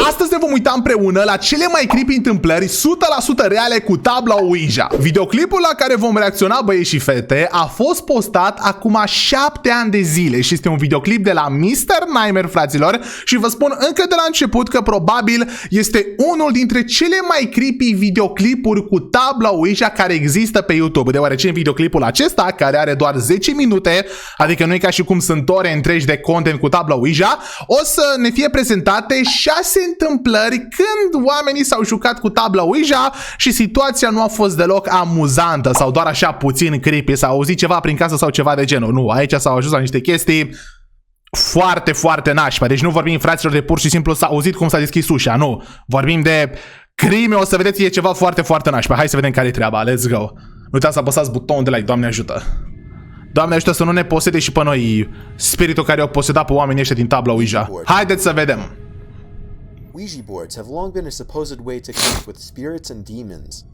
Astăzi ne vom uita împreună la cele mai creepy întâmplări 100% reale cu tabla OUIJA. Videoclipul la care vom reacționa, băieți și fete, a fost postat acum 7 ani de zile și este un videoclip de la Mr. Nightmare, fraților, și vă spun încă de la început că probabil este unul dintre cele mai creepy videoclipuri cu tabla OUIJA care există pe YouTube, deoarece în videoclipul acesta, care are doar 10 minute, adică nu e ca și cum sunt ore întregi de content cu tabla OUIJA, o să ne fie prezentate 6 întâmplări când oamenii s-au jucat cu tabla OUIJA și situația nu a fost deloc amuzantă sau doar așa puțin creepy, s-a auzit ceva prin casă sau ceva de genul. Nu, aici s-au ajuns la niște chestii foarte, foarte nașpa. Deci nu vorbim, fraților, de pur și simplu s-a auzit cum s-a deschis ușa, nu. Vorbim de crime, o să vedeți, e ceva foarte, foarte nașpa. Hai să vedem care e treaba, let's go. Nu uitați să apăsați butonul de like, Doamne ajută. Doamne ajută să nu ne posede și pe noi spiritul care au posedat pe oamenii ăștia din tabla OUIJA. Haideți să vedem. Ouija boards have long been a supposed way to connect with spirits and demons.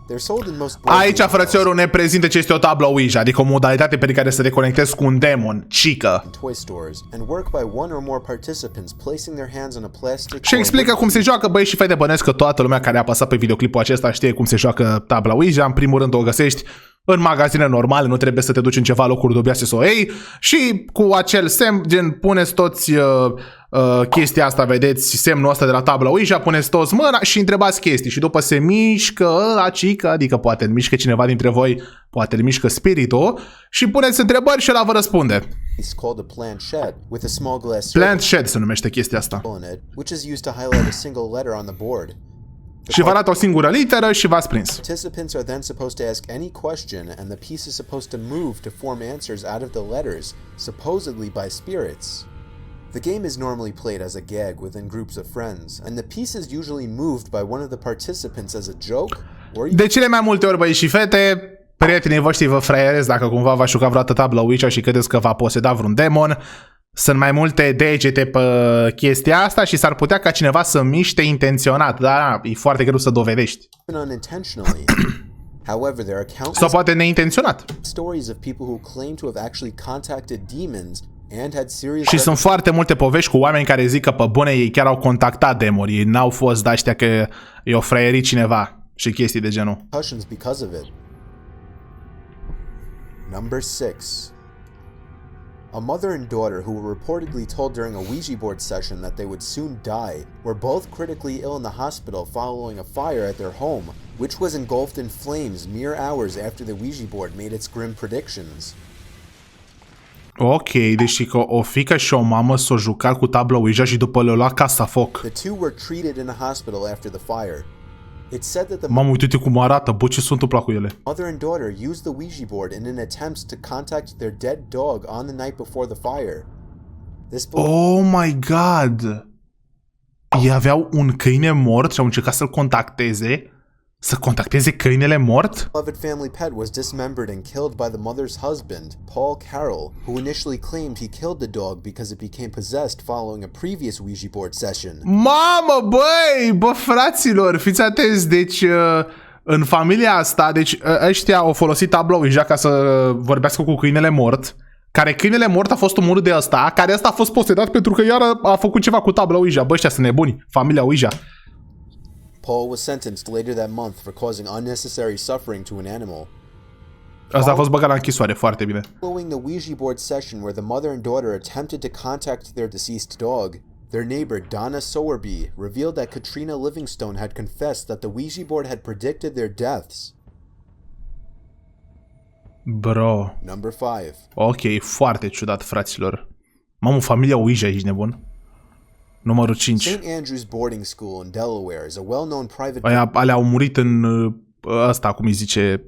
They're sold in most board Aici, frățiorul, ne prezintă ce este o tablă OUIJA, adică o modalitate prin care să te conectezi cu un demon, cică. toy stores and work by one or more participants placing their hands on a plastic. Și explică cum se joacă, băieți și fete, bănesc că toată lumea care a apăsat pe videoclipul acesta știe cum se joacă tabla OUIJA. În primul rând o găsești în magazine normale, nu trebuie să te duci în ceva locuri dubioase să o iei, și cu acel semn, gen, puneți toți chestia asta, vedeți, semnul ăsta de la tabla OUIJA, puneți toți mâna și întrebați chestii și după se mișcă ăla, cică, adică poate îl mișcă cineva dintre voi, poate îl mișcă spiritul și puneți întrebări și ăla vă răspunde. Plant shed se numește chestia asta. Și vă arată o singură literă și v-ați prins. Participants are then supposed to ask any question and the piece is supposed to move to form answers out of the letters, supposedly by spirits. The game is normally played as a gag within groups of friends, and the piece is usually moved by one of the participants as a joke or... De cele mai multe ori, băieți și fete, prietenii voștri vă fraieresc dacă cumva v-a jucat vreodată tabla OUIJA și credeți că v-a posedat vreun demon. Sunt mai multe degete pe chestia asta și s-ar putea ca cineva să miște intenționat, dar e foarte greu să dovedești. Sau poate neintenționat. Și sunt foarte multe povești cu oameni care zic că pe bune ei chiar au contactat demoni, ei n-au fost de-aștia că i-o fraierit cineva și chestii de genul. Number 6. A mother and daughter who were reportedly told during a Ouija board session that they would soon die were both critically ill in the hospital following a fire at their home, which was engulfed in flames mere hours after the Ouija board made its grim predictions. Ok, deci că o fiică și o mamă s-o jucat cu tabla OUIJA și după le-o luat ca să foc. The two were treated in a hospital after the fire. It's said that the mamă, uite-te cum arată, bă, ce s-a întâmplat cu ele. Mother and daughter used the Ouija board in an attempt to contact their dead dog on the night before the fire. Oh my god! Ei aveau un câine mort și au încercat să-l contacteze. Să contacteze câinele mort? Beloved family pet was dismembered and killed by the mother's husband, Paul Carroll, who initially claimed he killed the dog because it became possessed following a previous Ouija board session. Mamă, băi, bă, fraților, fiți atenți, deci în familia asta, deci ăștia au folosit tabla OUIJA ca să vorbească cu câinele mort, care câinele mort a fost omorât de ăsta, care ăsta a fost posedat pentru că iar a făcut ceva cu tabla OUIJA. Bă, ăștia sunt nebuni, familia OUIJA. Paul was sentenced later that month for causing unnecessary suffering to an animal. Asta a fost băgat la închisoare, foarte bine. Following the Ouija board session where the mother and daughter attempted to contact their deceased dog, their neighbor Donna Sowerby revealed that Katrina Livingstone had confessed that the Ouija board had predicted their deaths. Bro. Number 5. Ok, foarte ciudat, fraților. Mamă, familia OUIJA, ești nebun? Numărul 5. St. Andrew's Boarding School in Delaware is a well-known private... Alea au murit în ăsta, cum îi zice,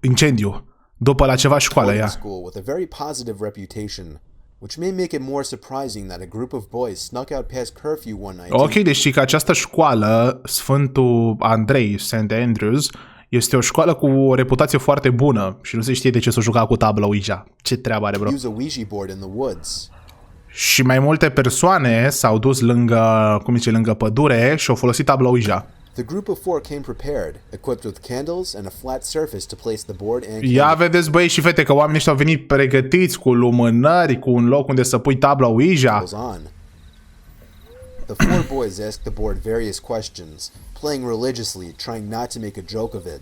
incendiu. După la ceva școală, ea. School with a very positive reputation, which may make it more surprising that a group of boys snuck out past curfew one night. Ok, deci că această școală, Sfântul Andrei, St. Andrews, este o școală cu o reputație foarte bună și nu se știe de ce s-o juca cu tabla OUIJA. Ce treabă are, bro? Use a Ouija board in the woods. Și mai multe persoane s-au dus lângă, cum zice, lângă pădure și au folosit tabla OUIJA. The group of 4 came prepared, equipped with candles and a flat surface to place the board and Ia vedeți, băi și fete, că oamenii ăștia au venit pregătiți cu lumânări, cu un loc unde să pui tabla OUIJA. The four boys asked the board various questions, playing religiously, trying not to make a joke of it.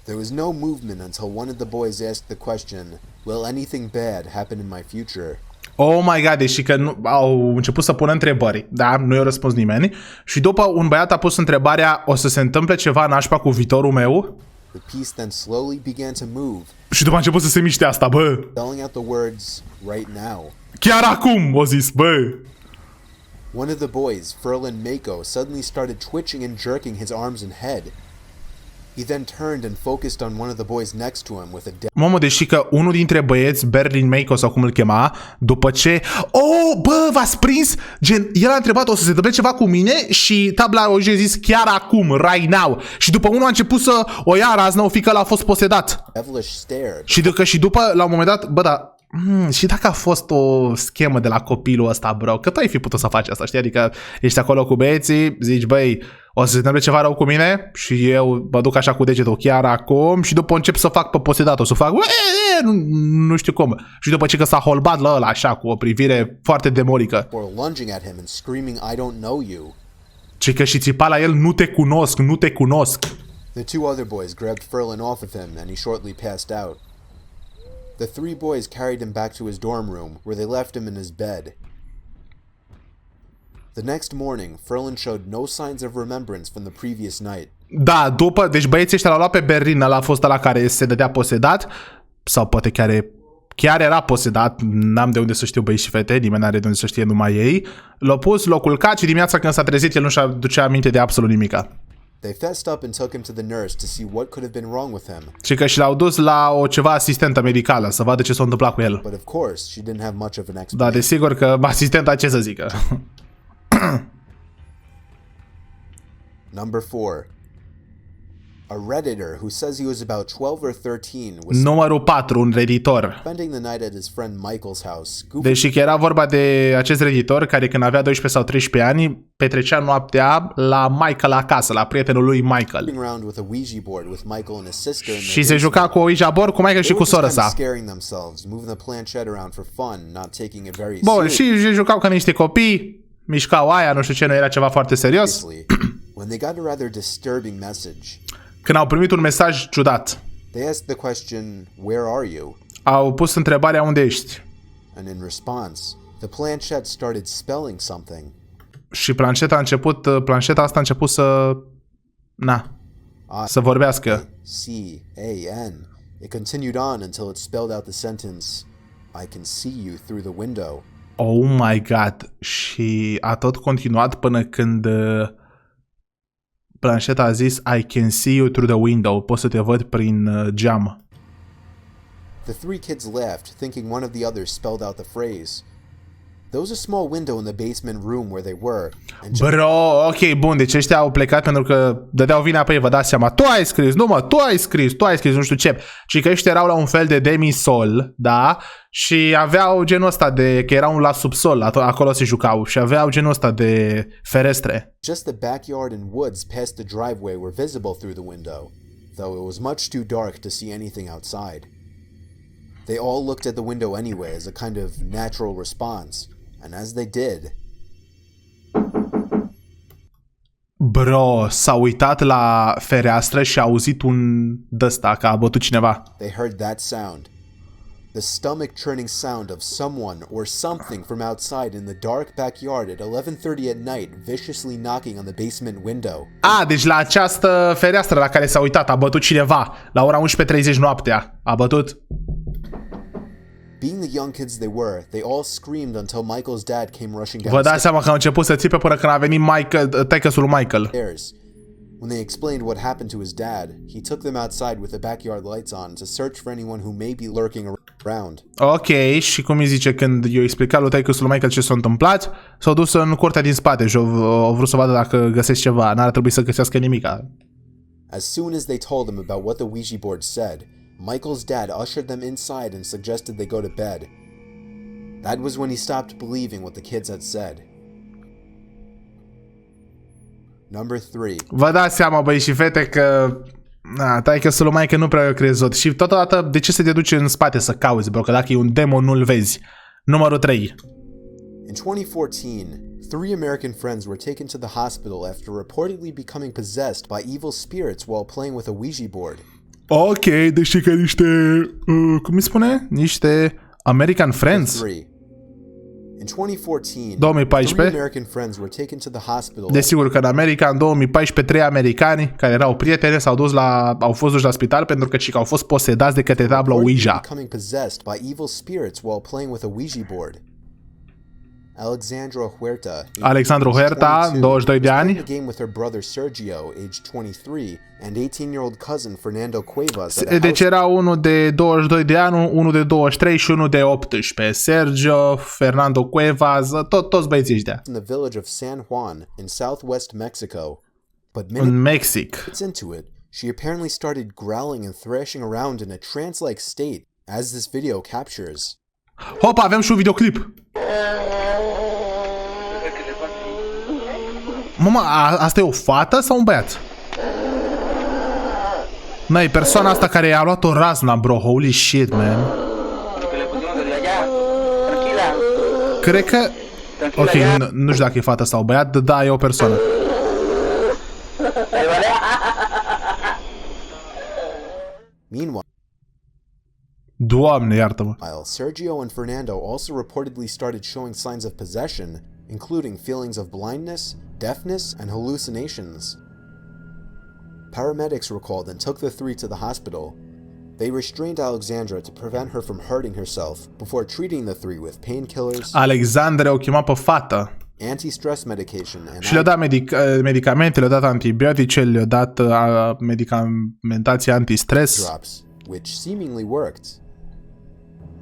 There was no movement until one of the boys asked the question, "Will anything bad happen in my future?" Oh my god, deși că nu, au început să pună întrebări, da, nu i-a răspuns nimeni. Și după un băiat a pus întrebarea, o să se întâmple ceva nașpa cu viitorul meu? The piece then slowly began to move. Și după a început să se miște asta, bă. Spelling out the words, "right now." Chiar acum, o zis, bă. One of the boys, Ferlin Mako, suddenly started twitching and jerking his arms and head. He then turned and focused on one of the boys next to him with a Mamă, deși că unul dintre băieți, Berlin Mako sau cum îl chema, după ce... Oh, bă, v-ați prins? Gen, el a întrebat, o să se întâmple ceva cu mine? Și tabla OUIJA a zis, chiar acum, right now. Și după unul a început să o ia raznă, o fi că l-a fost posedat. devilish stare. Și după, la un moment dat, bă, da... și dacă a fost o schemă de la copilul ăsta, bro, că tu ai fi putut să faci asta, știi? Adică ești acolo cu băieții, zici, băi, o să se întâmple ceva rău cu mine și eu mă duc așa cu degetul chiar acum și după încep să fac pe posedat, o să fac, nu știu cum. Și după ce că s-a holbat la ăla așa, cu o privire foarte demonică. Or lunging at him and screaming, "I don't know you." Și că și țipa la el, nu te cunosc, nu te cunosc. The two other boys grabbed Ferlin off of him and he shortly passed out. The three boys carried him back to his dorm room, where they left him in his bed. The next morning, Ferlin showed no signs of remembrance from the previous night. Da, după, deci băieții ăștia l-au luat pe Berlin, ăla a fost ăla care se dădea posedat, sau poate chiar era posedat, n-am de unde să știu băieți și fete, nimeni n-are de unde să știe, numai ei. L-au pus, l-au culcat și dimineața când s-a trezit, el nu și-a ducea aminte de absolut nimica. They fessed up and took him to the nurse to see what could have been wrong with him. Și că și l-au dus la o ceva asistentă medicală, să vadă ce s-a întâmplat cu el. But of course, she didn't have much of an Da, explanation. desigur că asistenta ce să zică. Number 4. A Redditor who says he was about 12 or 13 was Numărul 4, un redditor. spending the night at his friend Michael's house, goofing Deși că era vorba de acest redditor care când avea 12 sau 13 ani petrecea noaptea la Michael acasă, la prietenul lui Michael. around with a Ouija board with Michael and his sister in Și their se juca cu OUIJA board cu Michael și They cu were sora just kind sa. of scaring themselves, moving the planchette around for fun, not taking it very Bun, și se jucau ca niște copii, mișcau aia, nu știu ce, nu era ceva foarte serios. seriously. When they got a rather disturbing message, Când au primit un mesaj ciudat, they asked the question, "Where are you?" au pus întrebarea unde ești. And in response, the planchette started spelling something. Și planșeta asta a început să... să vorbească. C-A-N. It continued on until it spelled out the sentence, "I can see you through the window." Oh my god. Și a tot continuat până când planșeta a zis I can see you through the window. Pot să te văd prin geam. The three kids laughed, thinking one of the others spelled out the phrase. There was a small window in the basement room where they were. And Bro, ok, bun, deci ăștia au plecat pentru că dădeau vina pe ei, vă dați seama, tu ai scris, tu ai scris, nu știu ce. Și că ăștia erau la un fel de demisol, da? Și aveau genul ăsta de, că erau la subsol, acolo se jucau, și aveau genul ăsta de ferestre. just the backyard and woods past the driveway were visible through the window, though it was much too dark to see anything outside. They all looked at the window anyway as a kind of natural response, and as they did, Bro, s-a uitat la fereastră și a auzit un dăsta, că a bătut cineva. they heard that sound. The stomach-churning sound of someone or something from outside in the dark backyard at 11:30 at night viciously knocking on the basement window. Deci la această fereastră la care s-a uitat a bătut cineva la ora 11:30 noaptea. A bătut. Being the young kids they were, they all screamed until Michael's dad came rushing Vă dați seama că au început să țipe până când a venit taică-sul lui Michael. downstairs. When they explained what happened to his dad, he took them outside with the backyard lights on to search for anyone who may be lurking around. Ok, și cum îi zice, când i-a explicat lui taică-sul lui Michael ce s-a întâmplat, s-au dus în curtea din spate și au vrut să vadă dacă găsesc ceva. N-ar trebui să găsească nimica. As soon as they told him about what the Ouija board said, Michael's dad ushered them inside and suggested they go to bed. That was when he stopped believing what the kids had said. Number 3. Vă dați seama, băi și fete, că taică-sul lui Michael nu prea a crezut. Și totodată, de ce să te duci în spate să cauzi, bro? Că dacă e un demon, nu-l vezi. Numărul 3. In 2014, 3 American friends were taken to the hospital after reportedly becoming possessed by evil spirits while playing with a Ouija board. Ok, deci că niște... cum îi spune? Niște American Friends? 3. In 2014, 2014. 3 American friends were taken to the hospital. Desigur că în America, în 2014, 3 americani care erau prieteni au fost duși la spital pentru că au fost posedați de către tabla OUIJA. Becoming possessed by evil spirits while playing with a Ouija board. Alexandru Huerta, 22 de ani. Deci era unul de 22 de ani, unul de 23 și unul de 18. Sergio, Fernando Cuevas, toți băieții ăștia. In the village of San Juan in southwest Mexico. But în Mexic. Into it, she apparently started growling and thrashing around in a trance-like state, as this video captures. Hopa, avem și un videoclip. Mama, asta e o fată sau un băiat? N-ai persoana asta care i-a luat o razna, bro. Holy shit, man. Cred că... Ok, nu știu dacă e fată sau băiat, da, e o persoană. Doamne, iartă-mă. Sergio and Fernando also reportedly started showing signs of possession, including feelings of blindness, deafness, and hallucinations. Paramedics were called and took the 3 to the hospital. They restrained Alexandra to prevent her from hurting herself before treating the 3 with painkillers. Alexandra o chema pe fată. Anti-stress medication and și le-a dat medicamente, le-a dat antibiotice, le-a dat medicamentație antistres. Drops, which seemingly worked.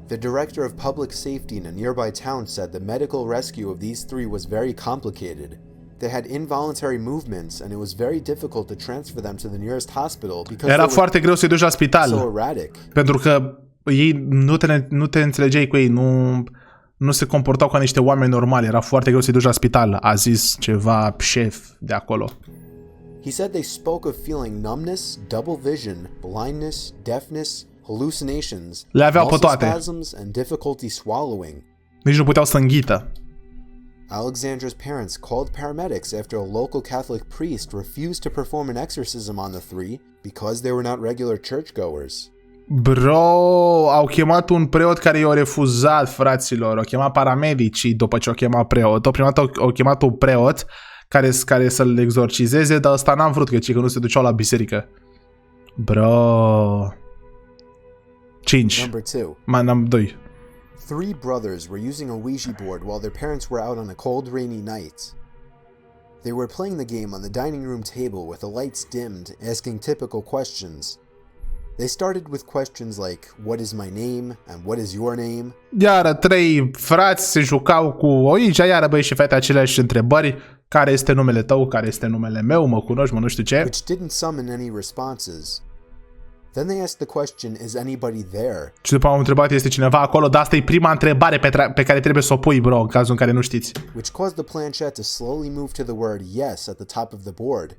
The director of public safety in a nearby town said the medical rescue of these 3 was very complicated. They had involuntary movements and it was very difficult to transfer them to the nearest hospital because era foarte greu să-i duci la spital. So erratic. Pentru că ei nu te înțelegeai cu ei, nu se comportau ca niște oameni normali, era foarte greu să-i duci la spital, a zis ceva șef de acolo. He said they spoke of feeling numbness, double vision, blindness, deafness, hallucinations, le aveau pe toate. Spasms and difficulty swallowing. Nici nu puteau să înghită. Alexandra's parents called paramedics after a local Catholic priest refused to perform an exorcism on the 3 because they were not regular churchgoers. Bro, au chemat un preot care i-a refuzat, fraților. Au chemat paramedicii după ce au chemat preot. Au chemat un preot care să-l exorcizeze, dar ăsta n-a vrut, că nu se duceau la biserică. Bro. 5. Number 2. 3 brothers were using a Ouija board while their parents were out on a cold, rainy night. They were playing the game on the dining room table with the lights dimmed, asking typical questions. They started with questions like, what is my name and what is your name? Iară 3 frați se jucau cu Ouija, iară băi și fete aceleași întrebări. Care este numele tău, care este numele meu, mă cunoști, mă nu știu ce. Which didn't summon any responses. Then they asked the question, is anybody there? Și după au întrebat, este cineva acolo, dar asta e prima întrebare pe care trebuie să o pui, bro, în cazul în care nu știți. Which caused the planchette to slowly move to the word yes at the top of the board.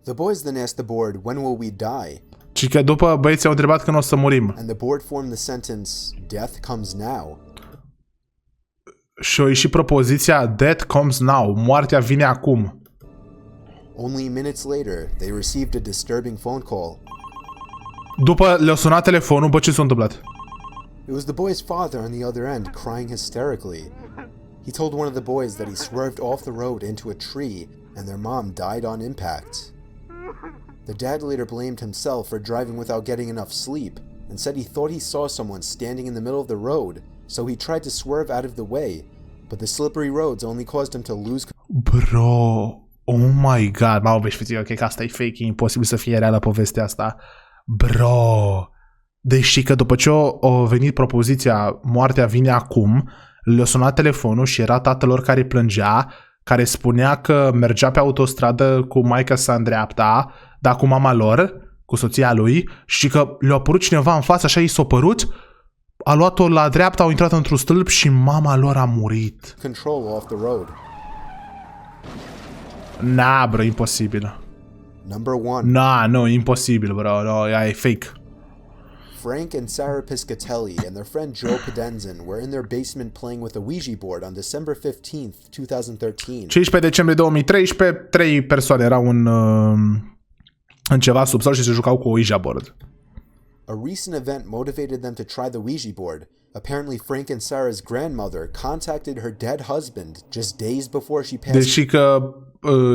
The boys then asked the board, when will we die? Și că după băieții au întrebat când o să murim. And the board formed the sentence, death comes now. Și a ieșit propoziția, death comes now, moartea vine acum. Only minutes later, they received a disturbing phone call. După le-a sunat telefonul, bă, ce s-a întâmplat? It was the boy's father on the other end, crying hysterically. He told one of the boys that he swerved off the road into a tree and their mom died on impact. The dad later blamed himself for driving without getting enough sleep and said he thought he saw someone standing in the middle of the road, so he tried to swerve out of the way, but the slippery roads only caused him to lose. Bro, oh my god, mă vezi, fiți, ok, că asta e fake, e imposibil să fie reală povestea asta. Bro, deși că după ce a venit propoziția moartea vine acum, le-a sunat telefonul și era tatălor care plângea, care spunea că mergea pe autostradă cu maica sa în dreapta, dar cu mama lor, cu soția lui, și că le-a apărut cineva în față, așa i s-a părut, a luat-o la dreapta, au intrat într-un stâlp și mama lor a murit. Control off the road. Nah, bro, imposibil. Number 1. Nah, nu, imposibil, bro, no, e fake. Frank and Sarah Piscatelli and their friend Joe Pedenzin were in their basement playing with a Ouija board on December 15th, 2013. 15 decembrie 2013, 3 persoane erau în ceva subsol și se jucau cu Ouija board. A recent event motivated them to try the Ouija board. Apparently, Frank and Sarah's grandmother contacted her dead husband just days before she passed. Deci că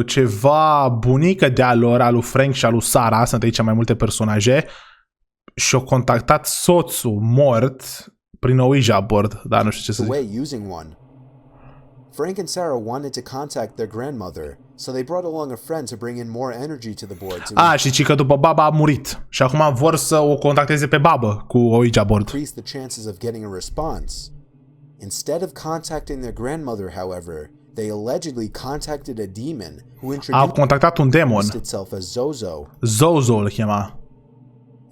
ceva bunică de-a lor, a lui Frank și a lui Sarah, sunt aici mai multe personaje, și-au contactat soțul mort prin Ouija board, dar nu știu ce să zic. Using one. Frank and Sarah wanted to contact their grandmother, so they brought along a friend to bring in more energy to the board. Și că după baba a murit și acum vor să o contacteze pe babă cu Ouija board. Increase the chances of getting a response. Instead of contacting their grandmother, however, they allegedly contacted a demon who introduced itself as Zozo. Zozo îl chema.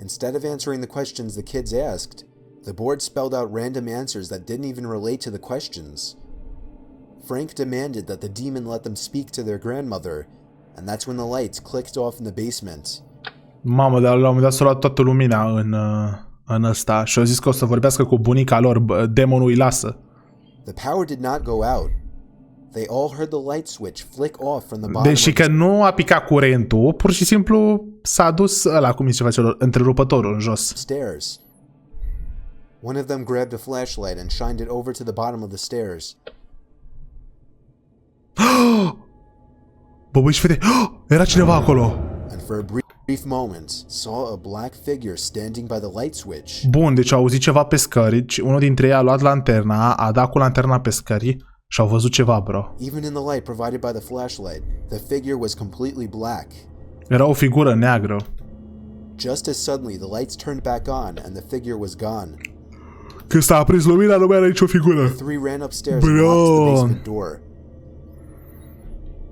Instead of answering the questions the kids asked, the board spelled out random answers that didn't even relate to the questions. Frank demanded that the demon let them speak to their grandmother, and that's when the lights clicked off in the basement. Mamă, dar la un moment dat s-a luat toată lumina în ăsta și au zis că o să vorbească cu bunica lor, demonul îi lasă. The power did not go out. They all heard the light switch flick off from the bottom. Deși că nu a picat curentul, pur și simplu s-a dus ăla, cum se face, întrerupătorul în jos. Stairs. One of them grabbed a flashlight and shined it over to the bottom of the stairs. Bă, băi și fete, era cineva acolo. And for a brief moment, saw a black figure standing by the light switch. Bun, deci au auzit ceva pe scări, unul dintre ei a luat lanterna, a dat cu lanterna pe scări și au văzut ceva, bro. Even in the light provided by the flashlight, the figure was completely black. Era o figură neagră. Just as suddenly the lights turned back on and the figure was gone. Când s-a aprins lumina, nu mai era nicio figură. The three ran upstairs and locked the basement door.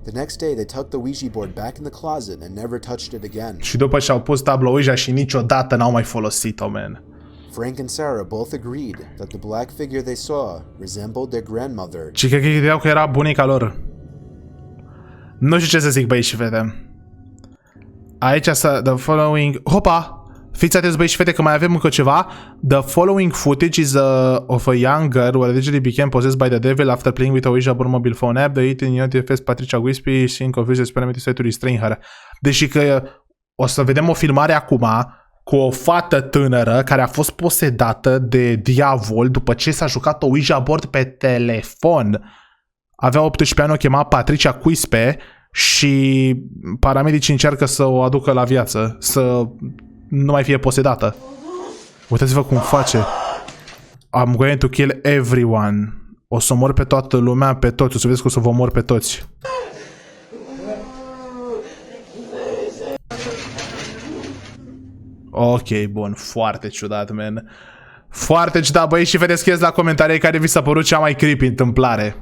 The next day, they tucked the Ouija board back in the closet and never touched it again. Și după ce au pus tabla Ouija și niciodată n-au mai folosit-o, man. Frank and Sarah both agreed that the black figure they saw resembled their grandmother. Și că credeau că era bunica lor. Nu știu ce să zic, băi și fete. Aici the following... Hopa! Fiți atenți, băi și fete, că mai avem încă ceva. The following footage is of a young girl who allegedly became possessed by the devil after playing with a Ouija board mobile phone app. The 18-year-old face Patricia Wispy seeing confused experimented to restrain her. Deși că o să vedem o filmare acum cu o fată tânără care a fost posedată de diavol după ce s-a jucat o Ouija board pe telefon. Avea 18 ani, o chema Patricia Quispe și paramedicii încearcă să o aducă la viață, să nu mai fie posedată. Uitați-vă cum face. I'm going to kill everyone. O să mor pe toată lumea, pe toți. O să vedeți că o să vă mor pe toți. Ok, bun. Foarte ciudat, man. Foarte ciudat, băieți, și vedeți că la comentarii care vi s-a părut cea mai creepy întâmplare.